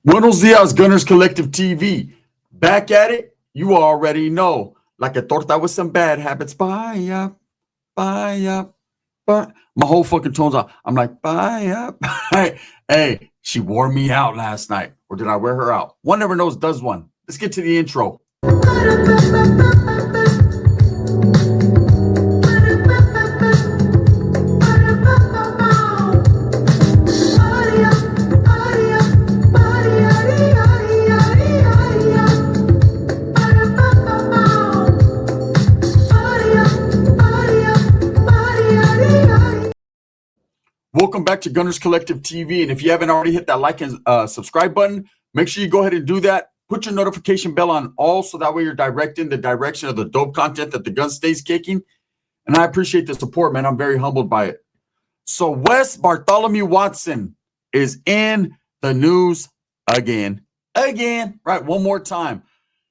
Buenos dias, Gunners Collective TV. Back at it, you already know. Like a torta with some bad habits. Bye, bye, bye. My whole fucking tone's off. I'm like, bye, bye. Hey, she wore me out last night. Or did I wear her out? One never knows, does one. Let's get to the intro. Welcome back to Gunners Collective TV. And if you haven't already hit that like and subscribe button, make sure you go ahead and do that. Put your notification bell on all so that way you're directing the direction of the dope content that the gun stays kicking. And I appreciate the support, man. I'm very humbled by it. So Wes Watson is in the news again, right? One more time.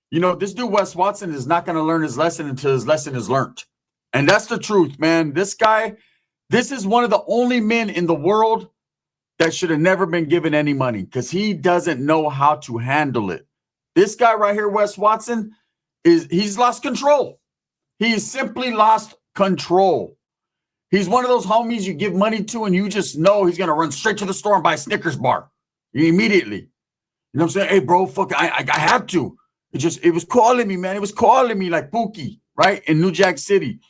You know, this dude, Wes Watson, is not going to learn his lesson until his lesson is learned. And that's the truth, man. This guy, this is one of the only men in the world that should have never been given any money because he doesn't know how to handle it. This guy right here, Wes Watson, he's lost control. He's simply lost control. He's one of those homies you give money to and you just know he's going to run straight to the store and buy a Snickers bar immediately. You know what I'm saying? Hey, bro, fuck, I had to. It was calling me, man. It was calling me like Pookie, right? In New Jack City.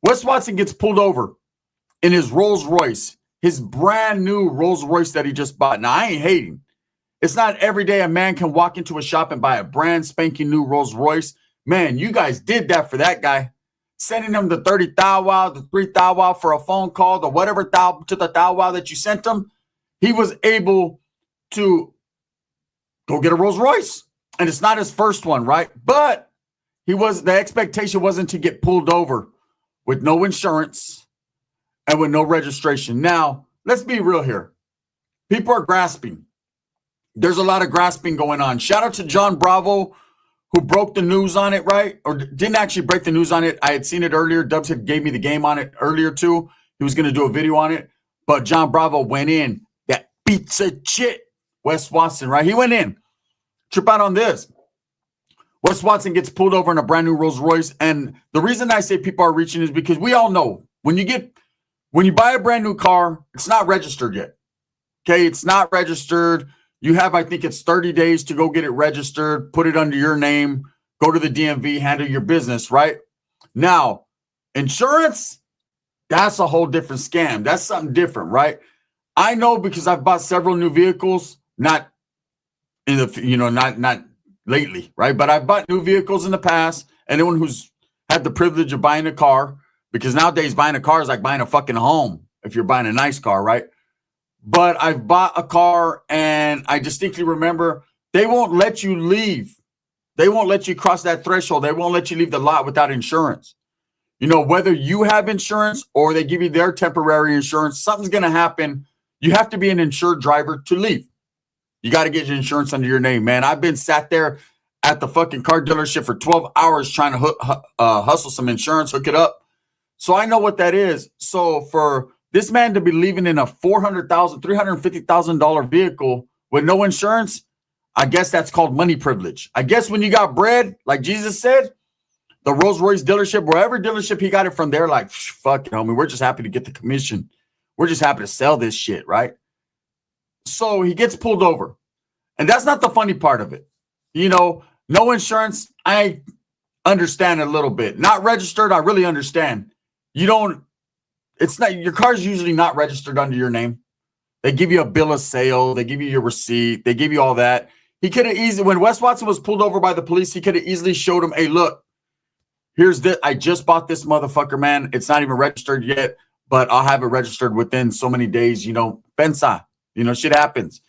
Wes Watson gets pulled over in his Rolls Royce, his brand new Rolls Royce that he just bought. Now, I ain't hating. It's not every day a man can walk into a shop and buy a brand spanking new Rolls Royce. Man, you guys did that for that guy. Sending him the 30 thou wow, the 3 thou wow for a phone call, the whatever thou to the thou wow that you sent him. He was able to go get a Rolls Royce. And it's not his first one, right? But the expectation wasn't to get pulled over with no insurance and with no registration. Now, let's be real here. People are grasping. There's a lot of grasping going on. Shout out to John Bravo, who broke the news on it, right? Or didn't actually break the news on it. I had seen it earlier. Dubs had gave me the game on it earlier, too. He was going to do a video on it. But John Bravo went in. That pizza shit. Wes Watson, right? He went in. Trip out on this. Wes Watson gets pulled over in a brand new Rolls Royce. And the reason I say people are reaching is because we all know when you buy a brand new car, it's not registered yet. Okay, it's not registered. You have, I think it's 30 days to go get it registered, put it under your name, go to the DMV, handle your business, right? Now, insurance, that's a whole different scam. That's something different, right? I know because I've bought several new vehicles, not in the, not lately, right? But I've bought new vehicles in the past. Anyone who's had the privilege of buying a car, because nowadays buying a car is like buying a fucking home if you're buying a nice car, right? But I've bought a car and I distinctly remember they won't let you leave. They won't let you cross that threshold. They won't let you leave the lot without insurance. You know, whether you have insurance or they give you their temporary insurance, something's going to happen. You have to be an insured driver to leave. You got to get your insurance under your name, man. I've been sat there at the fucking car dealership for 12 hours trying to hustle some insurance, hook it up. So I know what that is. So for this man to be leaving in a $400,000, $350,000 vehicle with no insurance, I guess that's called money privilege. I guess when you got bread, like Jesus said, the Rolls Royce dealership, wherever dealership he got it from, they're like, fuck it, homie, we're just happy to get the commission. We're just happy to sell this shit, right? So he gets pulled over. And that's not the funny part of it. You know, no insurance, I understand a little bit. Not registered, I really understand. It's not, your car's usually not registered under your name. They give you a bill of sale. They give you your receipt. They give you all that. He could have easily, when Wes Watson was pulled over by the police, he could have easily showed him, hey, look, here's this. I just bought this motherfucker, man. It's not even registered yet, but I'll have it registered within so many days. You know, pensa, shit happens.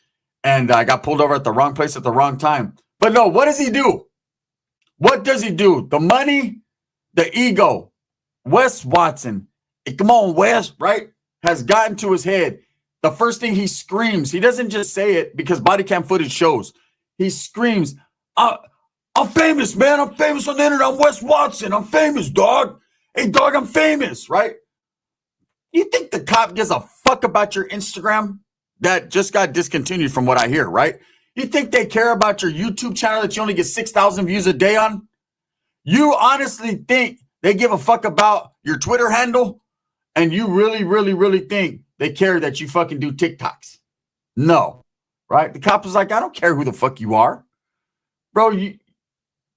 And I got pulled over at the wrong place at the wrong time. But no, what does he do? What does he do? The money, the ego. Wes Watson, come on, Wes, right? Has gotten to his head. The first thing he screams, he doesn't just say it because body cam footage shows. He screams, I'm famous, man. I'm famous on the internet. I'm Wes Watson. I'm famous, dog. Hey, dog, I'm famous, right? You think the cop gives a fuck about your Instagram? That just got discontinued from what I hear, right? You think they care about your YouTube channel that you only get 6,000 views a day on? You honestly think they give a fuck about your Twitter handle? And you really, really, really think they care that you fucking do TikToks? No, right? The cop was like, I don't care who the fuck you are. Bro,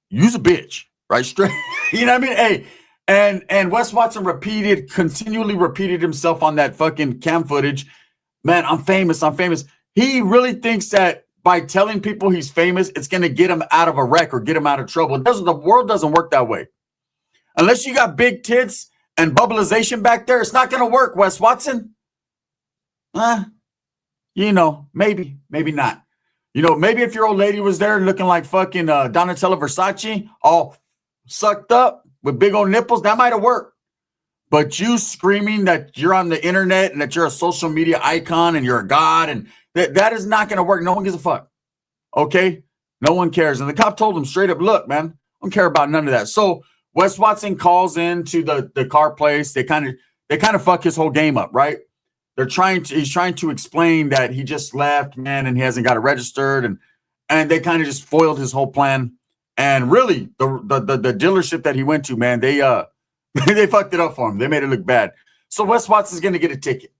you's a bitch, right? Straight, you know what I mean? Hey, and Wes Watson continually repeated himself on that fucking cam footage. Man, I'm famous. He really thinks that by telling people he's famous, it's going to get him out of a wreck or get him out of trouble. The world doesn't work that way. Unless you got big tits and bubbleization back there, it's not going to work, Wes Watson. Maybe not. Maybe if your old lady was there looking like fucking Donatella Versace, all sucked up with big old nipples, that might have worked. But you screaming that you're on the internet and that you're a social media icon and you're a god, and that is not going to work. No one gives a fuck. Okay? No one cares. And the cop told him straight up, look, man, I don't care about none of that. So Wes Watson calls into the car place. They kind of fuck his whole game up, right? He's trying to explain that he just left, man, and he hasn't got it registered, and they kind of just foiled his whole plan. And really, the dealership that he went to, man, they fucked it up for him. They made it look bad. So Wes Watson's going to get a ticket.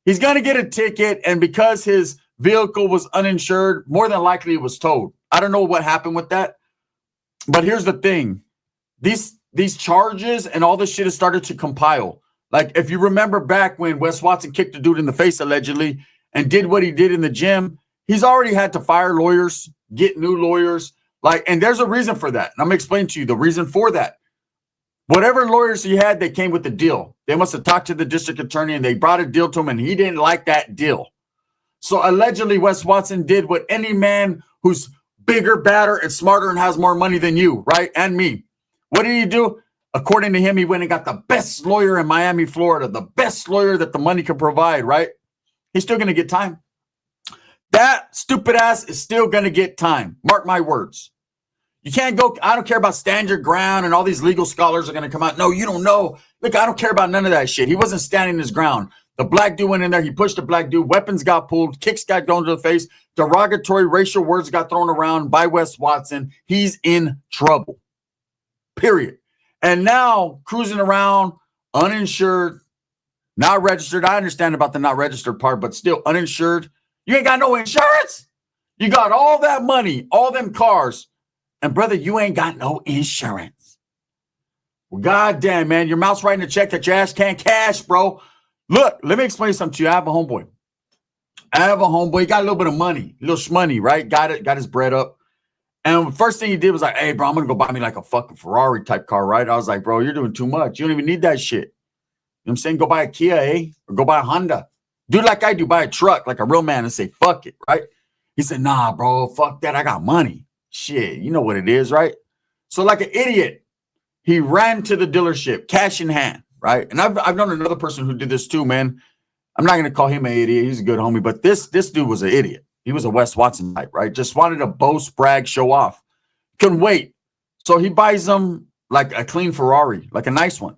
He's going to get a ticket, and because his vehicle was uninsured, more than likely it was towed. I don't know what happened with that, but here's the thing: these charges and all this shit has started to compile. Like, if you remember back when Wes Watson kicked a dude in the face, allegedly, and did what he did in the gym, he's already had to fire lawyers, get new lawyers. And there's a reason for that. And I'm going to explain to you the reason for that. Whatever lawyers he had, they came with the deal. They must have talked to the district attorney, and they brought a deal to him, and he didn't like that deal. So allegedly, Wes Watson did what any man who's bigger, badder, and smarter and has more money than you, right? And me. What did he do? According to him, he went and got the best lawyer in Miami, Florida, the best lawyer that the money could provide, right? He's still going to get time. That stupid ass is still going to get time. Mark my words. You can't go, I don't care about stand your ground and all these legal scholars are going to come out. No, you don't know. Look, I don't care about none of that shit. He wasn't standing his ground. The black dude went in there. He pushed the black dude. Weapons got pulled. Kicks got thrown to the face. Derogatory racial words got thrown around by Wes Watson. He's in trouble. Period. And now cruising around, uninsured, not registered. I understand about the not registered part, but still uninsured. You ain't got no insurance. You got all that money, all them cars. And brother, you ain't got no insurance. Well, goddamn, man, your mouth's writing a check that your ass can't cash, bro. Look, let me explain something to you. I have a homeboy. He got a little bit of money, a little shmoney, right? Got his bread up. And the first thing he did was like, hey, bro, I'm going to go buy me like a fucking Ferrari type car, right? I was like, bro, you're doing too much. You don't even need that shit. You know what I'm saying? Go buy a Kia, eh? Or go buy a Honda. Do like I do, buy a truck like a real man and say, fuck it, right? He said, nah, bro, fuck that. I got money. Shit, you know what it is, right? So like an idiot, he ran to the dealership, cash in hand, right? And I've known another person who did this too, man. I'm not going to call him an idiot. He's a good homie. But this dude was an idiot. He was a Wes Watson type, right? Just wanted to boast, brag, show off. Couldn't wait. So he buys them like a clean Ferrari, like a nice one.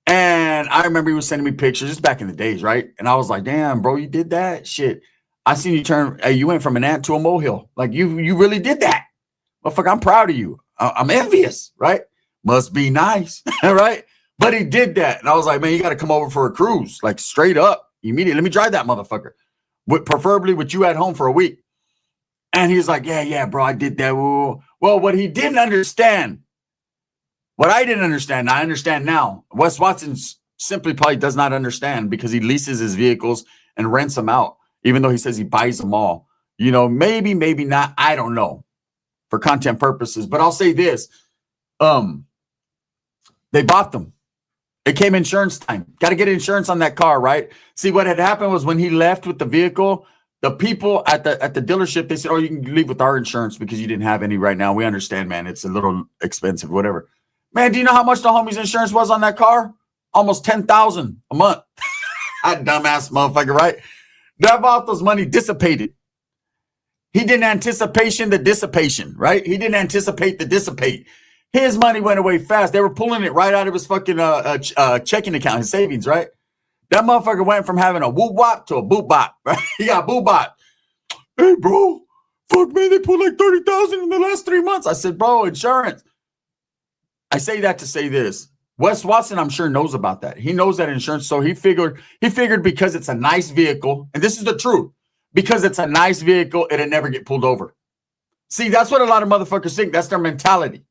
And I remember he was sending me pictures just back in the days, right? And I was like, damn, bro, you did that? Shit. I seen you you went from an ant to a molehill. Like, you really did that. Motherfucker, I'm proud of you. I'm envious, right? Must be nice, right? But he did that. And I was like, man, you got to come over for a cruise, like straight up, immediately. Let me drive that motherfucker. Preferably with you at home for a week. And he's like, yeah, bro, I did that. Ooh. Well, what he didn't understand, what I didn't understand, I understand now. Wes Watson simply probably does not understand because he leases his vehicles and rents them out, even though he says he buys them all. You know, maybe not. I don't know, for content purposes. But I'll say this. They bought them. It came insurance time. Got to get insurance on that car, right? See, what had happened was when he left with the vehicle, the people at the dealership, they said, oh, you can leave with our insurance because you didn't have any right now. We understand, man. It's a little expensive, whatever. Man, do you know how much the homie's insurance was on that car? Almost $10,000 a month. That dumbass motherfucker, right? That Vatos money dissipated. He didn't anticipate the dissipation, right? He didn't anticipate the dissipate. His money went away fast. They were pulling it right out of his fucking checking account, his savings, right? That motherfucker went from having a whoop wop to a boop bop, right? He got boop bop. Hey, bro, fuck, man? They pulled like 30,000 in the last 3 months. I said, bro, insurance. I say that to say this. Wes Watson, I'm sure, knows about that. He knows that insurance. So he figured because it's a nice vehicle, and this is the truth, because it's a nice vehicle, it'll never get pulled over. See, that's what a lot of motherfuckers think. That's their mentality.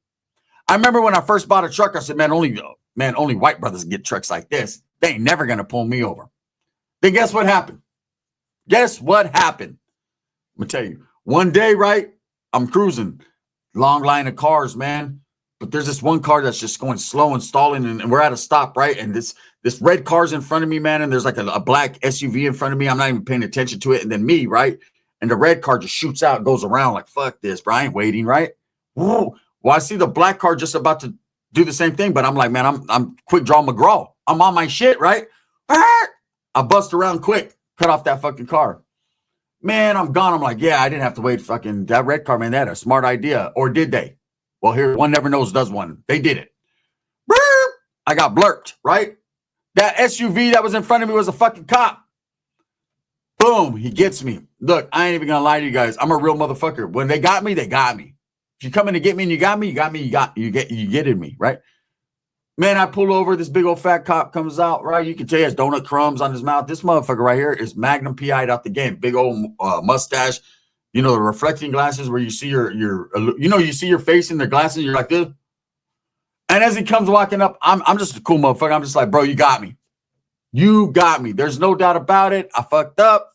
I remember when I first bought a truck, I said, man, only white brothers get trucks like this. They ain't never going to pull me over. Then guess what happened? Guess what happened? I'm going to tell you. One day, right, I'm cruising. Long line of cars, man. But there's this one car that's just going slow and stalling, and we're at a stop, right? And this red car's in front of me, man, and there's like a black SUV in front of me. I'm not even paying attention to it. And then me, right? And the red car just shoots out, goes around like, fuck this, bro. I ain't waiting, right? Whoa. Well, I see the black car just about to do the same thing, but I'm like, man, I'm quick draw McGraw. I'm on my shit, right? I bust around quick, cut off that fucking car. Man, I'm gone. I'm like, yeah, I didn't have to wait. Fucking that red car, man, they had a smart idea. Or did they? Well, here, one never knows, does one. They did it. I got blurped, right? That SUV that was in front of me was a fucking cop. Boom, he gets me. Look, I ain't even gonna lie to you guys. I'm a real motherfucker. When they got me, they got me. If you come in to get me and you got me, you getting me, right? Man, I pull over. This big old fat cop comes out, right? You can tell he has donut crumbs on his mouth. This motherfucker right here is Magnum PI'd out the game. Big old mustache. You know, the reflecting glasses where you see you see your face in the glasses. You're like this. And as he comes walking up, I'm just a cool motherfucker. I'm just like, bro, you got me. You got me. There's no doubt about it. I fucked up.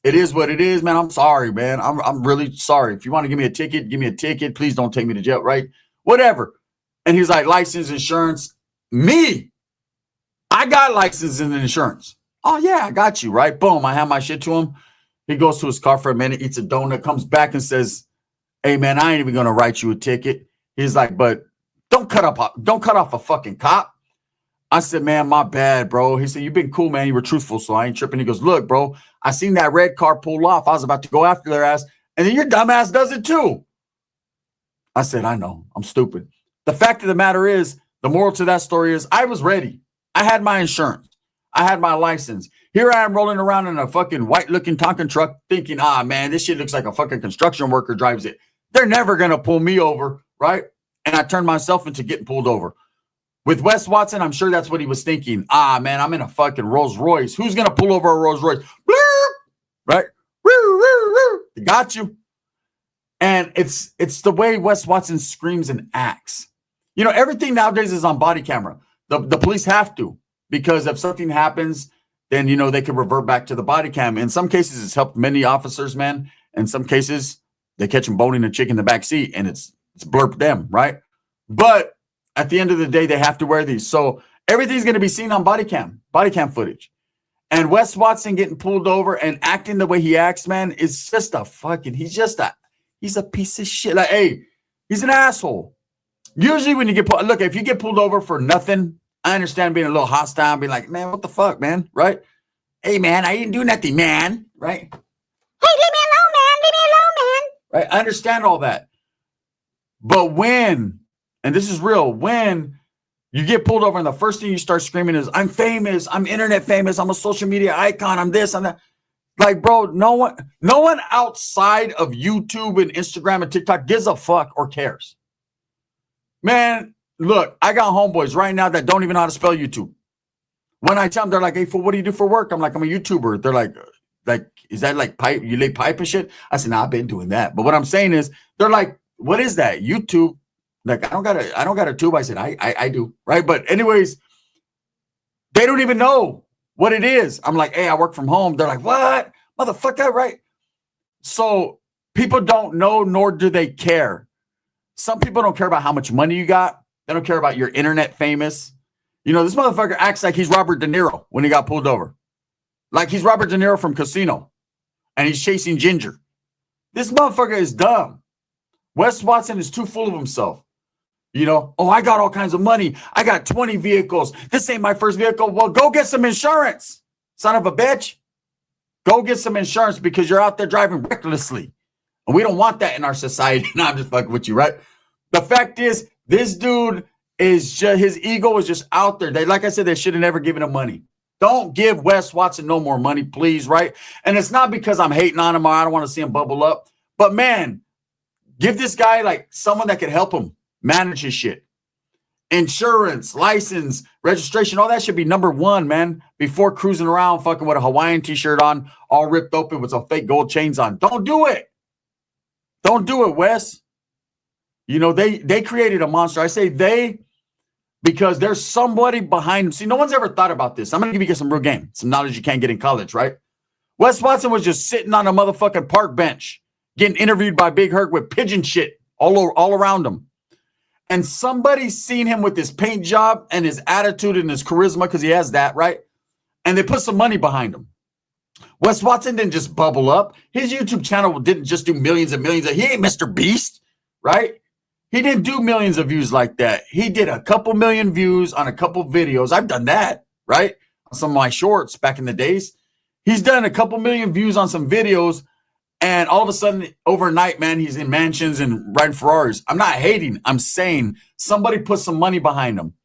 It is what it is, man. I'm sorry, man. I'm really sorry. If you want to give me a ticket, give me a ticket. Please don't take me to jail, right? Whatever. And he's like, license, insurance. Me. I got license and insurance. Oh, yeah, I got you, right? Boom. I hand my shit to him. He goes to his car for a minute, eats a donut, comes back and says, hey, man, I ain't even going to write you a ticket. He's like, but don't cut off a fucking cop. I said, man, my bad, bro. He said, you've been cool, man. You were truthful, so I ain't tripping. He goes, look, bro, I seen that red car pull off. I was about to go after their ass, and then your dumb ass does it too. I said, I know. I'm stupid. The fact of the matter is, the moral to that story is I was ready. I had my insurance. I had my license. Here I am rolling around in a fucking white-looking Tonkin truck thinking, man, this shit looks like a fucking construction worker drives it. They're never going to pull me over, right? And I turned myself into getting pulled over. With Wes Watson, I'm sure that's what he was thinking. Man, I'm in a fucking Rolls Royce. Who's going to pull over a Rolls Royce? Right? Got you. And it's the way Wes Watson screams and acts. You know, everything nowadays is on body camera. The police have to, because if something happens, then, you know, they can revert back to the body cam. In some cases, it's helped many officers, man. In some cases, they catch them boning a chick in the back seat, and it's blurped them, right? But at the end of the day, they have to wear these. So everything's going to be seen on body cam footage. And Wes Watson getting pulled over and acting the way he acts, man, is just he's a piece of shit. Like, hey, he's an asshole. Usually when you if you get pulled over for nothing, I understand being a little hostile, being like, man, what the fuck, man, right? Hey, man, I didn't do nothing, man, right? Hey, leave me alone, man. Leave me alone, man. Right? I understand all that. But when, and this is real, when you get pulled over and the first thing you start screaming is, I'm famous, I'm internet famous, I'm a social media icon, I'm this, I'm that. Like, bro, no one outside of YouTube and Instagram and TikTok gives a fuck or cares. Man, look, I got homeboys right now that don't even know how to spell YouTube. When I tell them, they're like, hey, fool, what do you do for work? I'm like, I'm a YouTuber. They're like, is that like pipe? You lay pipe and shit? I said, nah, I've been doing that. But what I'm saying is, they're like, what is that? YouTube? Like, I don't got a tube. I said, I do, right? But anyways, they don't even know what it is. I'm like, hey, I work from home. They're like, what? Motherfucker, right? So people don't know, nor do they care. Some people don't care about how much money you got. They don't care about your internet famous. You know, this motherfucker acts like he's Robert De Niro when he got pulled over. Like he's Robert De Niro from Casino. And he's chasing Ginger. This motherfucker is dumb. Wes Watson is too full of himself. You know, oh, I got all kinds of money. I got 20 vehicles. This ain't my first vehicle. Well, go get some insurance, son of a bitch. Go get some insurance because you're out there driving recklessly. And we don't want that in our society. No, I'm just fucking with you, right? The fact is, this dude is just, his ego is just out there. Like I said, they should have never given him money. Don't give Wes Watson no more money, please, right? And it's not because I'm hating on him or I don't want to see him bubble up. But man, give this guy like someone that can help him manage his shit. Insurance, license, registration, all that should be number one, man, before cruising around fucking with a Hawaiian t-shirt on, all ripped open with some fake gold chains on. Don't do it. Don't do it, Wes. You know, they created a monster. I say they because there's somebody behind them. See, no one's ever thought about this. I'm going to give you some real game, some knowledge you can't get in college, right? Wes Watson was just sitting on a motherfucking park bench getting interviewed by Big Herc with pigeon shit all around him. And somebody's seen him with his paint job and his attitude and his charisma, because he has that, right? And they put some money behind him. Wes Watson didn't just bubble up. His YouTube channel didn't just do millions and millions. He ain't Mr. Beast, right? He didn't do millions of views like that. He did a couple million views on a couple videos. I've done that, right? On some of my shorts back in the days. He's done a couple million views on some videos. And all of a sudden, overnight, man, he's in mansions and riding Ferraris. I'm not hating. I'm saying somebody put some money behind him.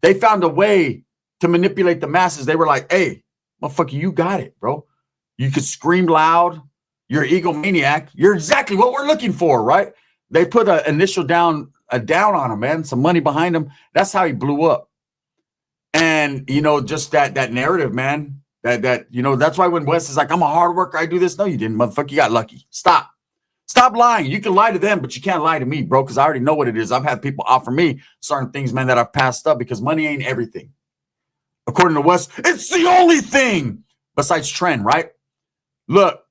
They found a way to manipulate the masses. They were like, hey, motherfucker, you got it, bro. You could scream loud. You're an egomaniac. You're exactly what we're looking for, right? They put an initial down on him, man. Some money behind him. That's how he blew up. And, you know, just that narrative, man. That you know, that's why when Wes is like, I'm a hard worker, I do this. No, you didn't, motherfucker. You got lucky. Stop lying. You can lie to them, but you can't lie to me, bro, because I already know what it is. I've had people offer me certain things, man, that I've passed up because money ain't everything. According to Wes, it's the only thing besides trend, right? Look,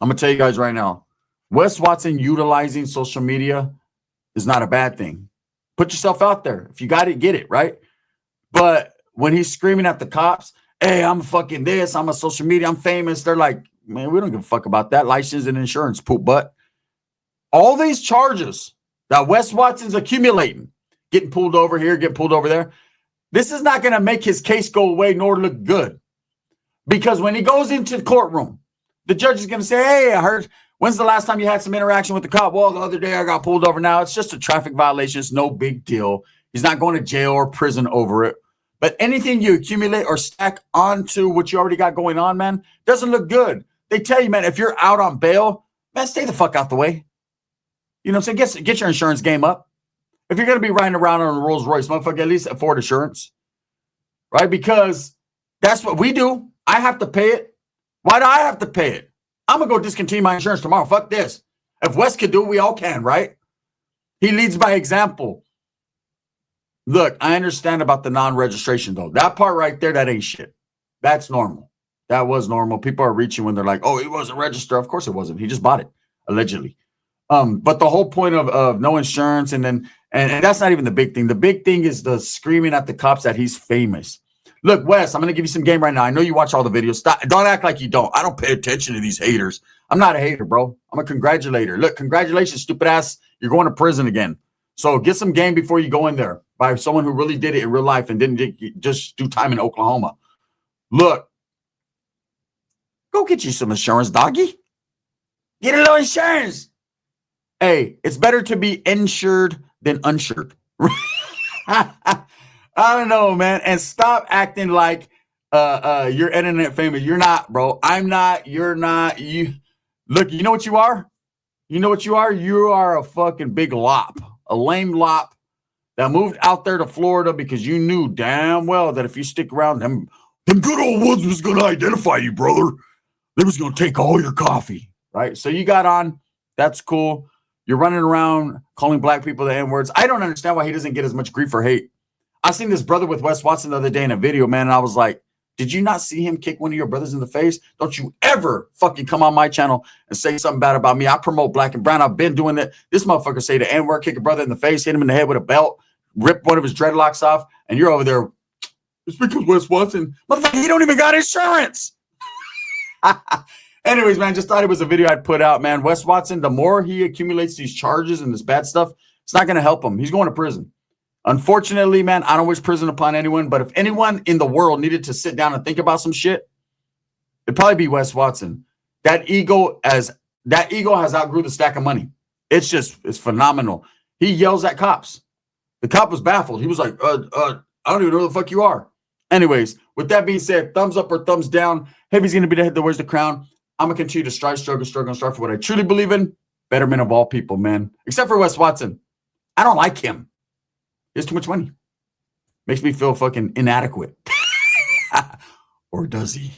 I'm gonna tell you guys right now, Wes Watson utilizing social media is not a bad thing. Put yourself out there. If you got it, get it, right? But when he's screaming at the cops, hey, I'm fucking this, I'm a social media, I'm famous. They're like, man, we don't give a fuck about that. License and insurance, poop butt. All these charges that Wes Watson's accumulating, getting pulled over here, getting pulled over there, this is not going to make his case go away nor look good. Because when he goes into the courtroom, the judge is going to say, hey, I heard, when's the last time you had some interaction with the cop? Well, the other day I got pulled over. Now it's just a traffic violation. It's no big deal. He's not going to jail or prison over it. But anything you accumulate or stack onto what you already got going on, man, doesn't look good. They tell you, man, if you're out on bail, man, stay the fuck out the way. You know what I'm saying? Get your insurance game up. If you're going to be riding around on a Rolls Royce, motherfucker, at least afford insurance. Right? Because that's what we do. I have to pay it. Why do I have to pay it? I'm going to go discontinue my insurance tomorrow. Fuck this. If Wes could do it, we all can, right? He leads by example. Look, I understand about the non-registration, though. That part right there, that ain't shit. That's normal. That was normal. People are reaching when they're like, oh, he wasn't registered. Of course it wasn't. He just bought it, allegedly. But the whole point of no insurance and that's not even the big thing. The big thing is the screaming at the cops that he's famous. Look, Wes, I'm going to give you some game right now. I know you watch all the videos. Stop. Don't act like you don't. I don't pay attention to these haters. I'm not a hater, bro. I'm a congratulator. Look, congratulations, stupid ass. You're going to prison again. So get some game before you go in there by someone who really did it in real life and didn't just do time in Oklahoma. Look, go get you some insurance, doggy. Get a little insurance. Hey, it's better to be insured than uninsured. I don't know, man. And stop acting like you're internet famous. You're not, bro. I'm not. You're not. You look, you know what you are? You know what you are? You are a fucking big lop. A lame lop that moved out there to Florida because you knew damn well that if you stick around, them good old woods was going to identify you, brother. They was going to take all your coffee, right? So you got on. That's cool. You're running around calling black people the N-words. I don't understand why he doesn't get as much grief or hate. I seen this brother with Wes Watson the other day in a video, man, and I was like, did you not see him kick one of your brothers in the face? Don't you ever fucking come on my channel and say something bad about me. I promote black and brown. I've been doing that. This motherfucker say the N-word, kick a brother in the face, hit him in the head with a belt, rip one of his dreadlocks off, and you're over there. It's because Wes Watson. Motherfucker, he don't even got insurance. Anyways, man, just thought it was a video I'd put out, man. Wes Watson, the more he accumulates these charges and this bad stuff, it's not going to help him. He's going to prison. Unfortunately, man, I don't wish prison upon anyone, but if anyone in the world needed to sit down and think about some shit, it'd probably be Wes Watson. That ego has outgrew the stack of money. It's phenomenal. He yells at cops. The cop was baffled. He was like, I don't even know who the fuck you are. Anyways, with that being said, thumbs up or thumbs down. Heavy's going to be the head that wears the crown. I'm going to continue to strive, struggle, and strive for what I truly believe in. betterment of all people, man. Except for Wes Watson. I don't like him. He has too much money. Makes me feel fucking inadequate. Or does he?